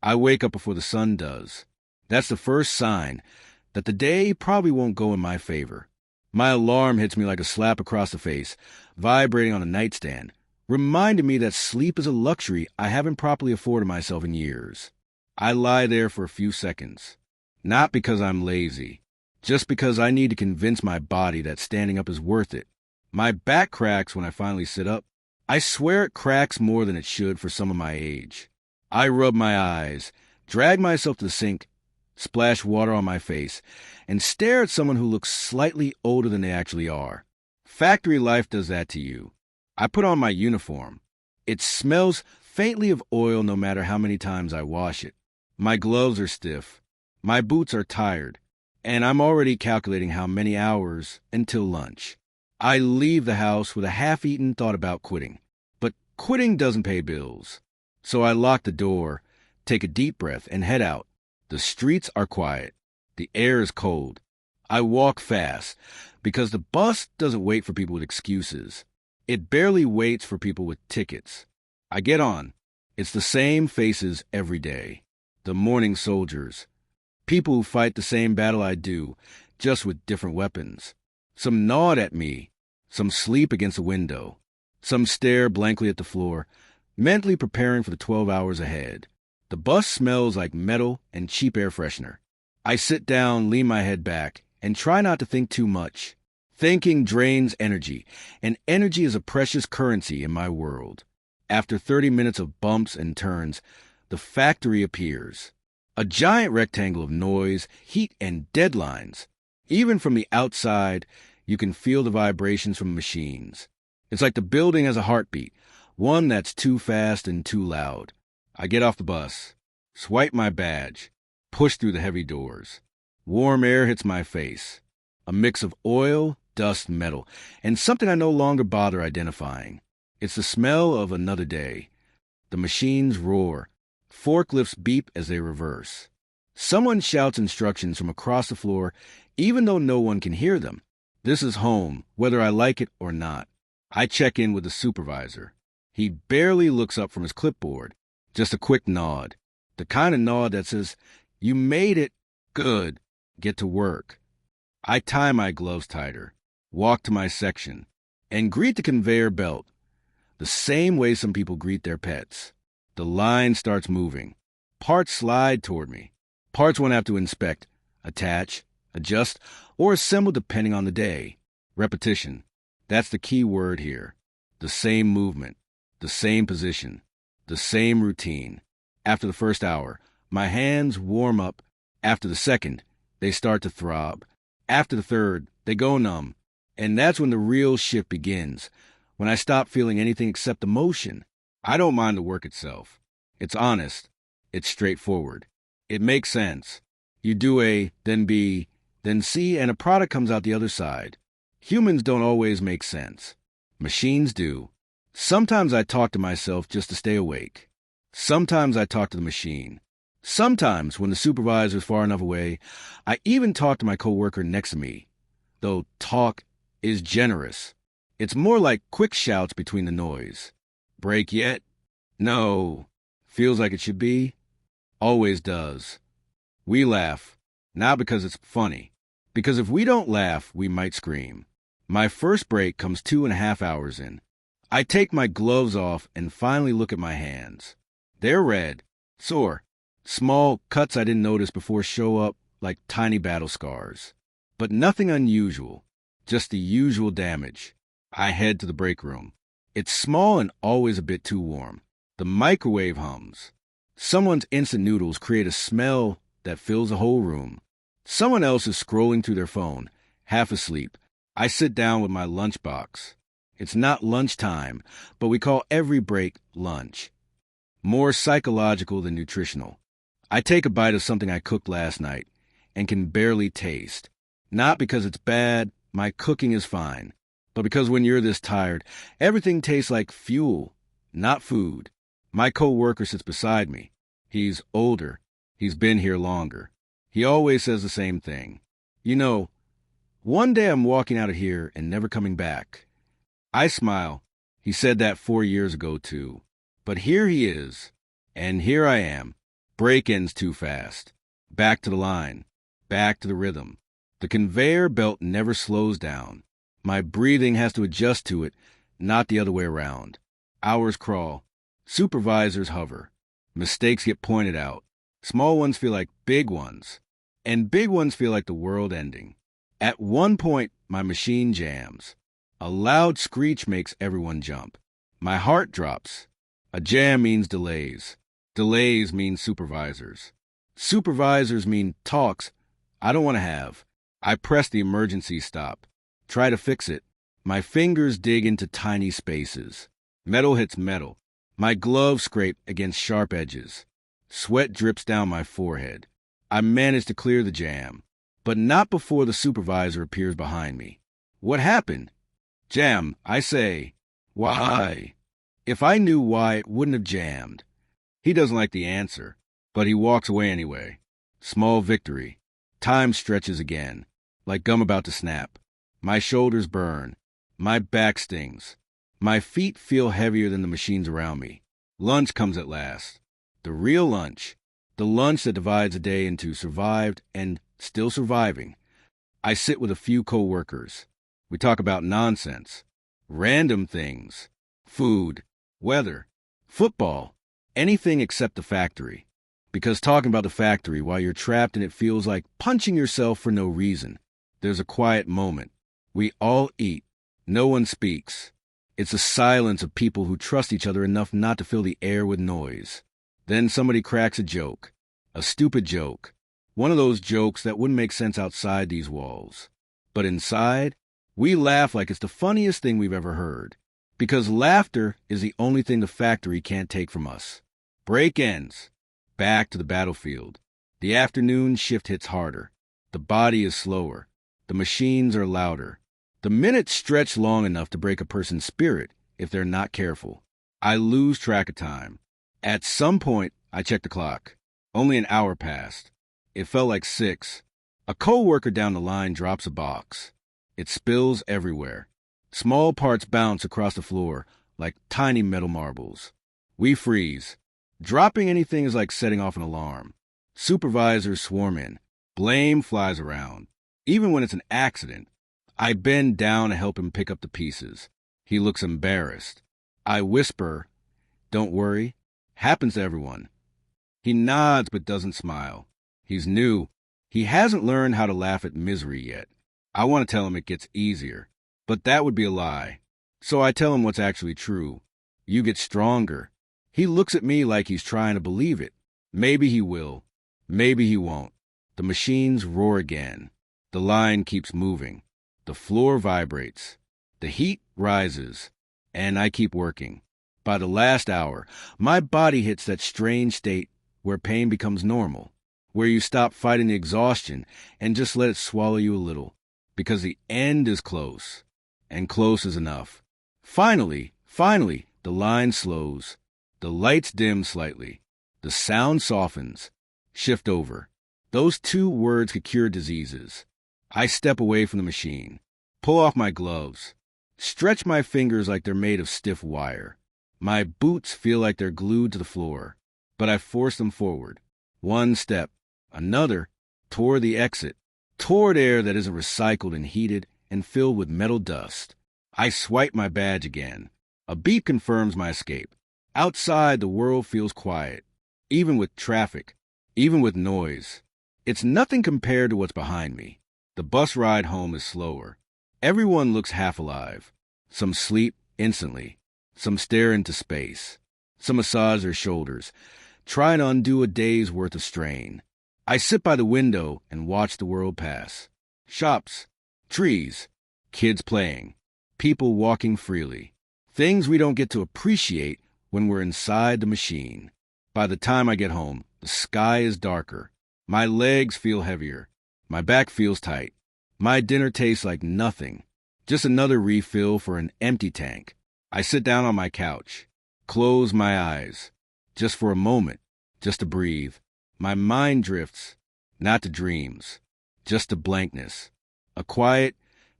I wake up before the sun does. That's the first sign that the day probably won't go in my favor. My alarm hits me like a slap across the face, vibrating on a nightstand, reminding me that sleep is a luxury I haven't properly afforded myself in years. I lie there for a few seconds, not because I'm lazy, just because I need to convince my body that standing up is worth it. My back cracks when I finally sit up. I swear it cracks more than it should for someone my age. I rub my eyes, drag myself to the sink, splash water on my face, and stare at someone who looks slightly older than they actually are. Factory life does that to you. I put on my uniform. It smells faintly of oil no matter how many times I wash it. My gloves are stiff. My boots are tired. And I'm already calculating how many hours until lunch. I leave the house with a half-eaten thought about quitting. But quitting doesn't pay bills. So I lock the door, take a deep breath, and head out. The streets are quiet. The air is cold. I walk fast because the bus doesn't wait for people with excuses. It barely waits for people with tickets. I get on. It's the same faces every day. The morning soldiers. People who fight the same battle I do, just with different weapons. Some nod at me. Some sleep against a window. Some stare blankly at the floor, mentally preparing for the 12 hours ahead. The bus smells like metal and cheap air freshener. I sit down, lean my head back, and try not to think too much. Thinking drains energy, and energy is a precious currency in my world. After 30 minutes of bumps and turns, the factory appears. A giant rectangle of noise, heat, and deadlines. Even from the outside, you can feel the vibrations from machines. It's like the building has a heartbeat, one that's too fast and too loud. I get off the bus, swipe my badge, push through the heavy doors. Warm air hits my face. A mix of oil, dust, metal, and something I no longer bother identifying. It's the smell of another day. The machines roar. Forklifts beep as they reverse. Someone shouts instructions from across the floor, even though no one can hear them. This is home, whether I like it or not. I check in with the supervisor. He barely looks up from his clipboard. Just a quick nod. The kind of nod that says, "You made it. Good. Get to work." I tie my gloves tighter, walk to my section, and greet the conveyor belt, the same way some people greet their pets. The line starts moving. Parts slide toward me. Parts won't have to inspect, attach, adjust, or assemble depending on the day. Repetition. That's the key word here. The same movement, the same position, the same routine. After the first hour, my hands warm up. After the second, they start to throb. After the third, they go numb. And that's when the real shift begins, when I stop feeling anything except emotion. I don't mind the work itself. It's honest. It's straightforward. It makes sense. You do A, then B, then C, and a product comes out the other side. Humans don't always make sense. Machines do. Sometimes I talk to myself just to stay awake. Sometimes I talk to the machine. Sometimes, when the supervisor is far enough away, I even talk to my coworker next to me. Though talk is generous. It's more like quick shouts between the noise. Break yet? No. Feels like it should be? Always does. We laugh. Not because it's funny. Because if we don't laugh, we might scream. My first break comes 2.5 hours in. I take my gloves off and finally look at my hands. They're red, sore. Small cuts I didn't notice before show up like tiny battle scars. But nothing unusual, just the usual damage. I head to the break room. It's small and always a bit too warm. The microwave hums. Someone's instant noodles create a smell that fills the whole room. Someone else is scrolling through their phone, half asleep. I sit down with my lunchbox. It's not lunchtime, but we call every break lunch. More psychological than nutritional. I take a bite of something I cooked last night and can barely taste. Not because it's bad, my cooking is fine, but because when you're this tired, everything tastes like fuel, not food. My coworker sits beside me. He's older. He's been here longer. He always says the same thing. You know, one day I'm walking out of here and never coming back. I smile. He said that 4 years ago, too. But here he is, and here I am, Brake ends too fast. Back to the line. Back to the rhythm. The conveyor belt never slows down. My breathing has to adjust to it, not the other way around. Hours crawl. Supervisors hover. Mistakes get pointed out. Small ones feel like big ones. And big ones feel like the world ending. At one point, my machine jams. A loud screech makes everyone jump. My heart drops. A jam means delays. Delays mean supervisors. Supervisors mean talks I don't want to have. I press the emergency stop. Try to fix it. My fingers dig into tiny spaces. Metal hits metal. My gloves scrape against sharp edges. Sweat drips down my forehead. I manage to clear the jam, but not before the supervisor appears behind me. What happened? Jam, I say. Why? If I knew why, it wouldn't have jammed. He doesn't like the answer, but he walks away anyway. Small victory. Time stretches again, like gum about to snap. My shoulders burn. My back stings. My feet feel heavier than the machines around me. Lunch comes at last. The real lunch. The lunch that divides a day into survived and still surviving. I sit with a few co-workers. We talk about nonsense. Random things. Food. Weather. Football. Anything except the factory. Because talking about the factory while you're trapped in it feels like punching yourself for no reason. There's a quiet moment. We all eat. No one speaks. It's a silence of people who trust each other enough not to fill the air with noise. Then somebody cracks a joke. A stupid joke. One of those jokes that wouldn't make sense outside these walls. But inside, we laugh like it's the funniest thing we've ever heard. Because laughter is the only thing the factory can't take from us. Break ends. Back to the battlefield. The afternoon shift hits harder. The body is slower. The machines are louder. The minutes stretch long enough to break a person's spirit if they're not careful. I lose track of time. At some point, I check the clock. Only an hour passed. It felt like 6. A co-worker down the line drops a box. It spills everywhere. Small parts bounce across the floor like tiny metal marbles. We freeze. Dropping anything is like setting off an alarm. Supervisors swarm in. Blame flies around. Even when it's an accident, I bend down to help him pick up the pieces. He looks embarrassed. I whisper, "Don't worry. Happens to everyone." He nods but doesn't smile. He's new. He hasn't learned how to laugh at misery yet. I want to tell him it gets easier, but that would be a lie. So I tell him what's actually true. You get stronger. He looks at me like he's trying to believe it. Maybe he will. Maybe he won't. The machines roar again. The line keeps moving. The floor vibrates. The heat rises. And I keep working. By the last hour, my body hits that strange state where pain becomes normal, where you stop fighting the exhaustion and just let it swallow you a little, because the end is close, and close is enough. Finally, the line slows. The lights dim slightly. The sound softens. Shift over. Those 2 words could cure diseases. I step away from the machine. Pull off my gloves. Stretch my fingers like they're made of stiff wire. My boots feel like they're glued to the floor. But I force them forward. 1 step. Another. Toward the exit. Toward air that isn't recycled and heated and filled with metal dust. I swipe my badge again. A beep confirms my escape. Outside, the world feels quiet, even with traffic, even with noise. It's nothing compared to what's behind me. The bus ride home is slower. Everyone looks half alive. Some sleep instantly. Some stare into space. Some massage their shoulders, trying to undo a day's worth of strain. I sit by the window and watch the world pass. Shops, trees, kids playing, people walking freely. Things we don't get to appreciate when we're inside the machine. By the time I get home, the sky is darker. My legs feel heavier. My back feels tight. My dinner tastes like nothing. Just another refill for an empty tank. I sit down on my couch. Close my eyes. Just for a moment. Just to breathe. My mind drifts. Not to dreams. Just to blankness. A quiet,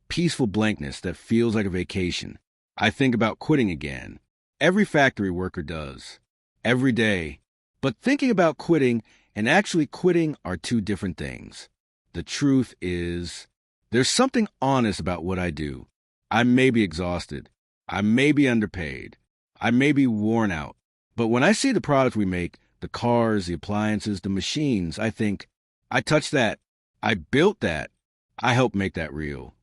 peaceful blankness that feels like a vacation. I think about quitting again. Every factory worker does. Every day. But thinking about quitting and actually quitting are two different things. The truth is, there's something honest about what I do. I may be exhausted. I may be underpaid. I may be worn out. But when I see the products we make, the cars, the appliances, the machines, I think, I touched that. I built that. I helped make that real.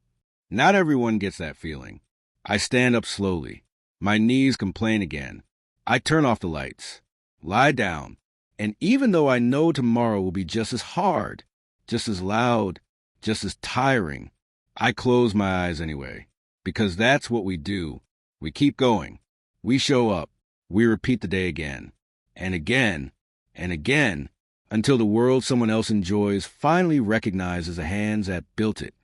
Not everyone gets that feeling. I stand up slowly. My knees complain again. I turn off the lights, lie down, and even though I know tomorrow will be just as hard, just as loud, just as tiring, I close my eyes anyway, because that's what we do. We keep going. We show up. We repeat the day again, and again, and again, until the world someone else enjoys finally recognizes the hands that built it.